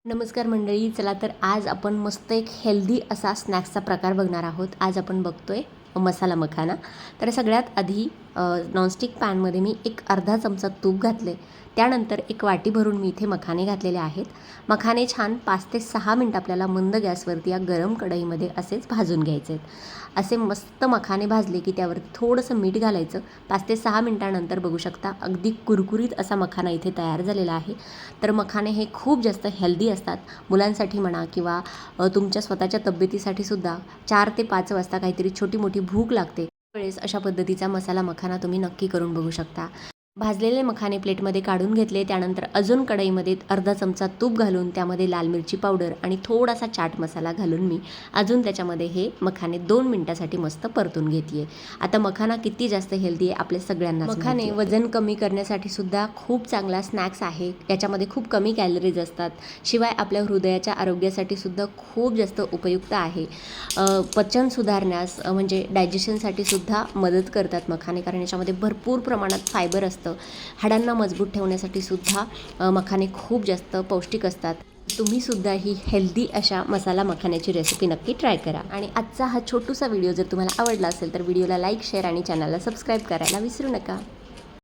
नमस्कार मंडळी, चला तर आज आपण मस्त एक हेल्दी असा स्नॅक्सचा प्रकार बघणार आहोत. आज आपण बघतोय मसाला मखाना. तर सगळ्यात आधी नॉनस्टिक पॅनमध्ये मी एक अर्धा चमचा तूप घातले. त्यानंतर एक वाटी भरून मी इथे मखाने घातलेले आहेत. मखाने छान 5 ते 6 मिनिट आपल्याला मंद गॅसवरती या गरम कढईमध्ये असेच भाजून घ्यायचे आहेत. असे मस्त मखाने भाजले की त्यावरती थोडंसं मीठ घालायचं. 5 ते 6 मिनिटानंतर बघू शकता अगदी कुरकुरीत असा मखाना इथे तयार झालेला आहे. तर मखाने हे खूप जास्त हेल्दी असतात. मुलांसाठी म्हणा किंवा तुमच्या स्वतःच्या तब्येतीसाठी सुद्धा 4 ते 5 वाजता काहीतरी छोटी मोठी भूक लागते त्यावेळेस अशा पद्धतीचा मसाला मखाना तुम्ही नक्की करून बघू शकता. भाजलेले मखाने प्लेटमध्ये काढून घेतले. त्यानंतर अजून कढईमध्ये अर्धा चमचा तूप घालून त्यामध्ये लाल मिरची पावडर आणि थोडासा चाट मसाला घालून मी अजून त्याच्यामध्ये हे मखाने 2 मिनिटासाठी मस्त परतून घेते. आता मखाना किती जास्त हेल्दी आहे आपल्या सगळ्यांना. मखाने वजन कमी करण्यासाठी सुद्धा खूप चांगला स्नॅक्स आहे. याच्यामध्ये खूप कमी कॅलरीज असतात. शिवाय आपल्या हृदयाच्या आरोग्यासाठी सुद्धा खूप जास्त उपयुक्त आहे. पचन सुधारण्यास म्हणजे डायजेशनसाठी सुद्धा मदत करतात मखाने, कारण याच्यामध्ये भरपूर प्रमाणात फायबर असतं. हाडांना मजबूत ठेवण्यासाठी सुद्धा मखाने खूप जास्त पौष्टिक असतात. तुम्ही सुद्धा ही हेल्दी अशा मसाला मखाण्याची रेसिपी नक्की ट्राय करा. आणि आजचा हा छोटूसा व्हिडिओ जर तुम्हाला आवडला असेल तर व्हिडिओला लाईक, शेअर आणि चॅनलला सबस्क्राईब करायला विसरू नका.